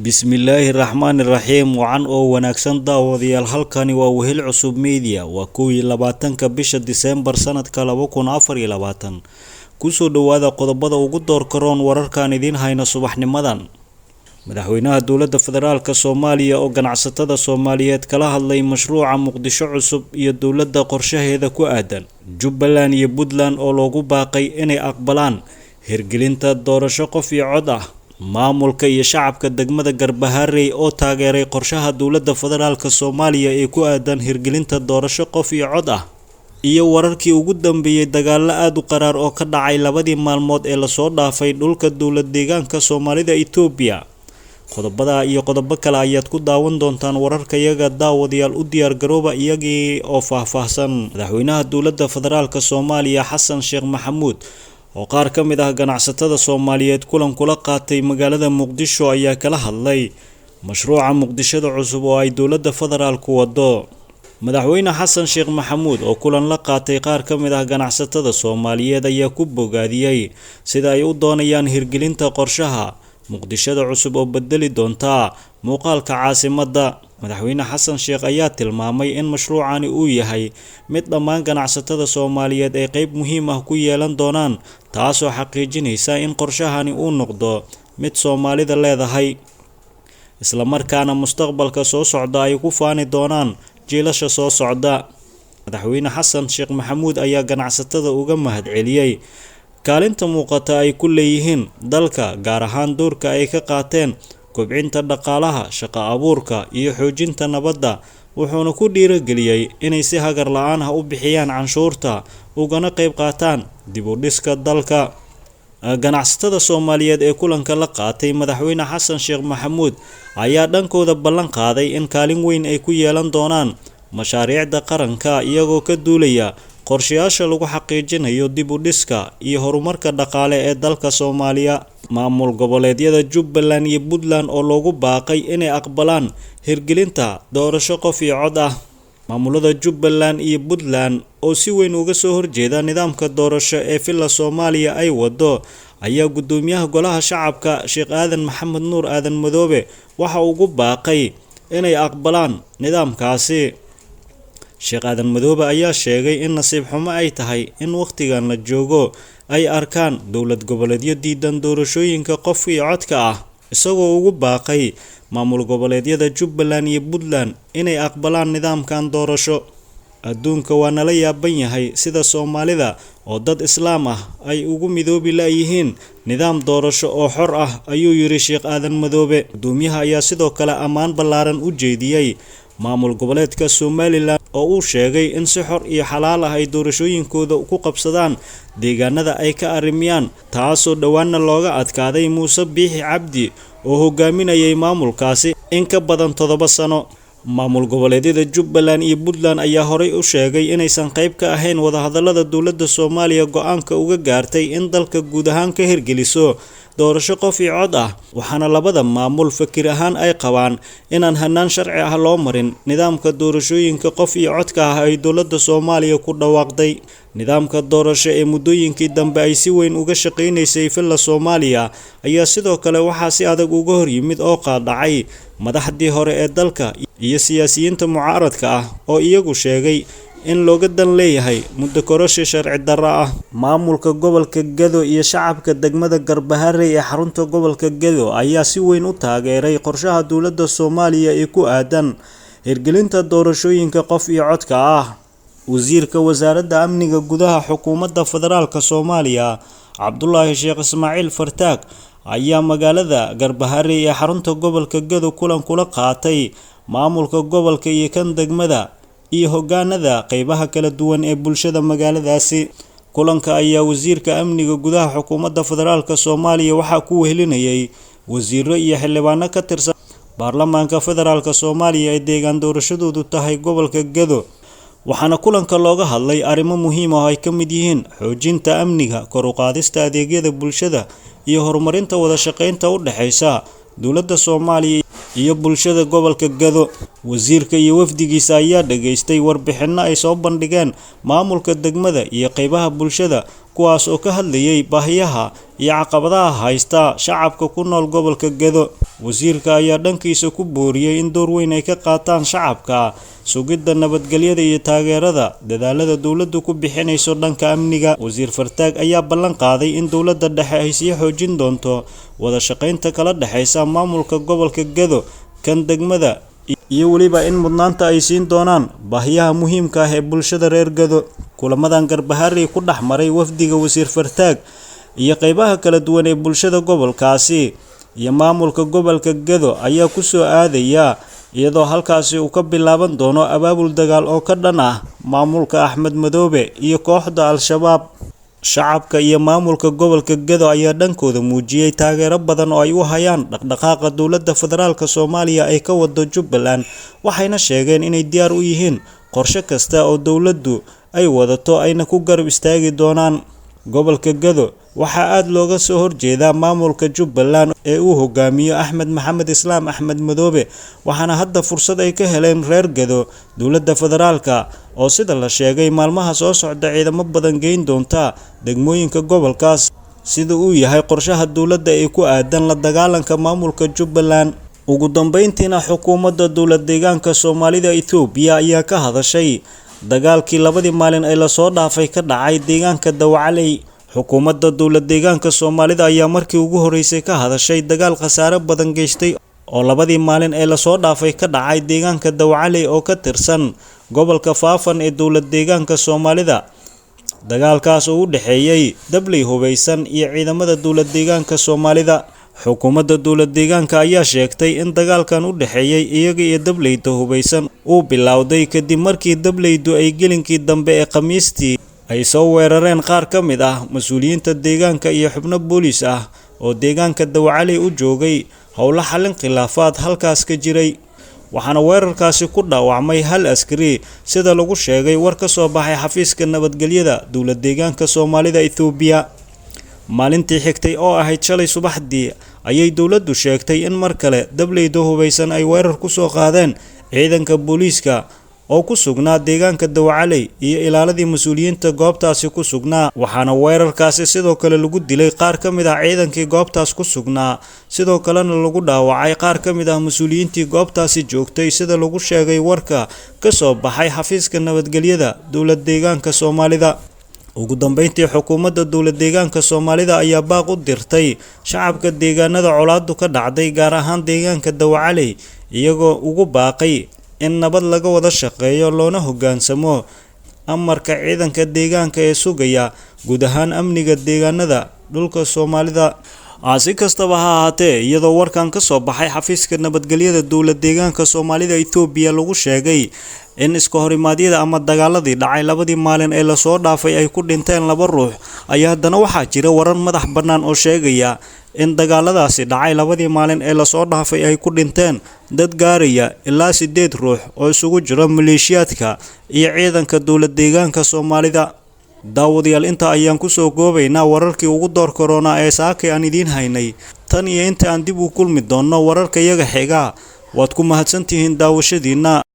Bismillaahi Raxmaani Raxiim wacan oo wanaagsan daawadayaal halkani waa Wehel Cusub Media waa 12-ka bisha Diseembar sanadka 2024 kusoo dhawaada qodobada ugu doorka roon wararkan idiin hayna subaxnimadan madaxweynaha dowladda federaalka Soomaaliya oo ganacsatada Soomaaliyeed kala hadlay mashruuca Muqdisho cusub iyo dowladda qorshaheeda ku aadan Jubbaland iyo Puntland oo loogu baaqay inay aqbalaan hirgelinta doorasho qof iyo cod ah maamulka iyo shacabka degmada Garbaharey oo taageeray qorshaha dowladda federaalka Soomaaliya ee ku aadan hirgelinta doorasho qof iyo cod ah iyo wararkii ugu dambeeyay dagaalo aad u qaraar oo ka dhacay labadii maalmood ee la soo dhaafay dhulka dowlad deegaanka Soomaalida Itoobiya qodobada iyo qodobo kale ayaad ku daawan doontaan wararkayaga daawadayaal u diyaar garooba iyagii oo faahfaahsan madaxweynaha dowladda federaalka Soomaaliya Xasan Sheekh Maxamuud oo qaar ka mid ah ganacsatada Soomaaliyeed kulan kula qaatay magaalada Muqdisho ayaa kala hadlay mashruuca Muqdishada cusub oo ay dowladda federaalku wado madaxweyne Xasan Sheekh Maxamuud oo kulan la qaatay qaar ka mid ah ganacsatada Soomaaliyeed ayaa ku bogaadiyay sida ay u doonayaan hirgelinta qorshaha Muqdishada cusub oo bedeli doonta muuqaalka caasimadda madaxweyne Xasan Sheekh ayaa tilmaamay in mashruucani uu yahay mid dhammaan ganacsatada Soomaaliyeed ay qayb muhiim ah ku yeelan doonaan taasoo xaqiijinaysa in qorshahani uu noqdo mid Soomaalida leedahay isla markaana mustaqbalka soo socda ay ku faani doonaan jiilasha soo socda madaxweyne Xasan Sheekh Maxamuud ayaa ganacsatada uga mahadceliyay kaalinta muuqata ay ku leeyihiin dalka gaar ahaan doorka ay ka qaateen kobcinta dhaqaalaha shaqo abuurka iyo xoojinta nabadda wuxuuna ku dhiirigeliyay inay si hagar la'aan ah u bixiyaan canshuurta ugana qayb qaataan dib u dhiska dalka ganacsatada Soomaaliyeed ee kulanka la qaatay madaxweyne Xasan Sheekh Maxamuud ayaa dhankooda ballan qaaday in kaalin weyn ay ku yeelan doonaan mashaariicda qaranka iyagoo ka duulaya qorshayaasha lagu xaqiijinayo dib u dhiska iyo horumarka dhaqaale ee dalka Soomaaliya maamul goboleedyada Jubbaland iyo Puntland oo loogu baaqay inay aqbalaan hirgelinta doorasho qof iyo cod ah maamulada Jubbaland iyo Puntland oo si weyn uga soo horjeeda nidaamka doorasho ee filla Soomaaliya ay wado ayaa gudoomiyaha golaha shacabka Sheekh Aadan Maxamed Nuur Aadan Madoobe waxa uu ugu baaqay inay aqbalaan nidaamkaasi Sheekh Aadan Madoobe ayaa sheegay in nasiib xumo ay tahay in waqtigan la joogo ay arkaan dowlad goboleedyo diidan doorashooyinka qof iyo codka ah isagoo ugu baaqay maamul goboleedyada Jubbaland iyo Puntland inay aqbalaan nidaamkan doorasho adduunka waa nala yaaban yahay sida Soomaalida oo dad Islaam ah ay ugu midoobi laayihiin nidaam doorasho oo xor ah ayuu yiri Sheekh Aadan Madoobe gudoomiyaha ayaa sidoo kale ammaan ballaaran u jeediyay maamul goboleedka Somaliland oo uu sheegay in si xor iyo xalaal ah ay doorashooyinkooda ku qabsadaan deegaanada ay ka arimiyaan taasoo dhawaana looga adkaaday Muuse Biixi Cabdi oo hogaaminayay maamulkaasi in ka badan 7 sano maamul goboleedyada Jubbaland iyo Puntland ayaa horay u sheegay inaysan qayb ka ahayn wadahadalada dowladda Soomaaliya go'aanka uga gaartay in dalka guud ahaan ka hirgeliso doorasho qof iyo cod ah waxaana labada maamul fakir ahaan ay qabaan inaan hanaan sharci ah loo marin nidaamka doorashooyinka qof iyo codka ah ay dowladda Soomaaliya ku dhawaaqday nidaamka doorasho ee muddooyinkii dambe ay si weyn uga shaqeynaysay filla Soomaaliya ayaa sidoo kale waxaa si adag uga hor yimid oo qaadacay madaxdii hore ee dalka iyo siyaasiyiinta mucaaradka ah oo iyagu sheegay in looga dan leeyahay muddo kororsi sharci darro ah maamulka gobolka Gedo iyo shacabka degmada Garbaharey ee xarunta gobolka Gedo ayaa si weyn u taageeray qorshaha dowladda Soomaaliya ee ku aadan hirgelinta doorashooyinka qof iyo codka ah wasiirka wasaaradda amniga gudaha xukuumadda federaalka Soomaaliya Cabdullaahi Sheekh Ismaaciil Fartaag ayaa magaalada Garbaharey ee xarunta gobolka Gedo kulan kula qaatay maamulka gobolka iyo kan degmada iyo hogaanada qaybaha kala duwan ee bulshada magaaladaasi kulanka ayaa wasiirka amniga gudaha xukuumadda federaalka Soomaaliya waxa ku wehelinayay wasiiro iyo xildhibaano ka tirsan baarlamaanka federaalka Soomaaliya ee deegaan doorashadoodu tahay gobolka Gedo waxaana kulanka looga hadlay arrimo muhiim ah oo ay ka mid yihiin xoojinta amniga kor u qaadista adeegyada bulshada iyo horumarinta wada shaqeynta u dhaxaysa dowladda Soomaaliya iyo bulshada gobolka Gedo wasiirka iyo wafdigiisa ayaa dhageystay warbixino ay soo bandhigeen maamulka degmada iyo qaybaha bulshada kuwaas oo ka hadlayay baahiyaha iyo caqabadaha haysta shacabka ku nool gobolka Gedo. Wasiirka ayaa dhankiisa ku booriyay in door weyn ay ka qaataan shacabka sugidda nabadgelyada iyo taageerada dadaalada dawladdu ku bixinayso dhanka amniga. Wasiir Fartaag ayaa ballan qaaday in dawladda dhexe ay sii xoojin doonto wada shaqaynta kala dhaxaysa maamulka gobolka Gedo kan degmada iyo waliba in mudnaanta ay siin doonaan baahiyaha muhiimka ah ee bulshada reer Gedo. Kulamadan Garbaharey ku dhaxmaray wafdiga Wasiir Fartaag iyo qaybaha kala duwan ee bulshada gobolkaasi iyo maamulka gobolka Gedo ayaa ku soo aadaya iyadoo halkaasi uu ka bilaaban doono abaabul dagaal oo ka dhan ah maamulka Axmed Madoobe iyo kooxda Al-Shabaab. Shacabka iyo maamulka gobolka Gedo ayaa dhankooda muujiyay taageero badan oo ay u hayaan dhaqdhaqaaqa dawladda federaalka Soomaaliya ay ka wado Jubbaland, waxayna sheegeen inay diyaar u yihiin qorshe kasta oo dawladdu ay wadato ayna ku garab istaagi doonaan. Gobolka Gedo waxaa aad looga soo horjeedaa maamulka Jubbaland ee uu hogaamiyo Axmed Maxamed Islaam Axmed Madoobe, waxaana hadda fursad ay ka heleen reer Gedo dawladda federaalka oo sida la sheegay maalmaha soo socda ciidamo badan geyn doonta degmooyinka gobolkaas sida uu yahay qorshaha dawladda ee ku aadan la dagaalanka maamulka Jubbaland. Ugu dambeyntiina xukuumadda dawlad deegaanka Soomaalida Itoobiya ayaa ka hadashay dagaalkii labadii maalin ee la soo dhaafay ka dhacay deegaanka Dawacaley. Xukuumadda dawlad deegaanka Soomaalida ayaa markii ugu horeysay ka hadashay dagaal khasaare badan geystay oo labadii maalin ee la soo dhaafay ka dhacay deegaanka Dawacaley oo ka tirsan gobolka Faafan ee dawlad deegaanka Soomaalida. Dagaalkaas oo u dhaxeeyay dabley hubeysan iyo ciidamada dawlad deegaanka Soomaalida. Xukuumadda dawlad deegaanka ayaa sheegtay in dagaalkan u dhaxeeyay iyaga iyo dableyda hubeysan uu bilowday kadib markii dableydu ay gelinkii dambe ee Khamiistii ay soo weerareen qaar ka mid ah mas'uuliyiinta deegaanka iyo xubno booliis ah oo deegaanka Dawacaley u joogay howlo xalin khilaafaad halkaas ka jiray. Waxaana weerarkaasi ku dhaawacmay hal askari sida lagu sheegay war ka soo baxay xafiiska nabadgelyada dawlad deegaanka Soomaalida Itoobiya. Maalintii xigtay oo ahayd shalay subaxdii ayay dawladdu sheegtay in mar kale dableyda hubeysan ay weerar ku soo qaadeen ciidanka booliiska oo ku sugnaa deegaanka Dawacaley iyo ilaaladii mas'uuliyiinta goobtaasi ku sugnaa. Waxaana weerarkaasi sidoo kale lagu dilay qaar ka mid ah ciidankii goobtaas ku sugnaa, sidoo kalena lagu dhaawacay qaar ka mid ah mas'uuliyiintii goobtaasi joogtay sida lagu sheegay warka ka soo baxay xafiiska nabadgelyada dawlad deegaanka Soomaalida. Ugu dambeyntii xukuumadda dawlad deegaanka Soomaalida ayaa baaq u dirtay shacabka deegaanada colaaddu ka dhacday gaar ahaan deegaanka Dawacaley iyagoo ugu baaqay in nabad laga wada shaqeeyo loona hoggaansamo amarka ciidanka deegaanka ee sugaya guud ahaan amniga deegaanada dhulka Soomaalida. Si kastaba ha ahaatee iyadoo warkan ka soo baxay xafiiska nabadgelyada dawlad deegaanka Soomaalida Itoobiya lagu sheegay in iska horimaadyada ama dagaaladii dhacay labadii maalin ee la soo dhaafay ay ku dhinteen 2 ruux ayaa haddana waxaa jira warar madax bannaan oo sheegaya in dagaaladaasi dhacay labadii maalin ee la soo dhaafay ay ku dhinteen dad gaaraya ilaa 8 ruux oo isugu jira maleeshiyaadka iyo ciidanka dawlad deegaanka Soomaalida. Daawadayaal inta ayaan ku soo goobaynaa wararkii ugu door corona ee saakay aan idiin haynay tan iyo inta aan dib u kulmi doono wararka iyaga xiga. Waad ku mahadsantihiin daawashadiina.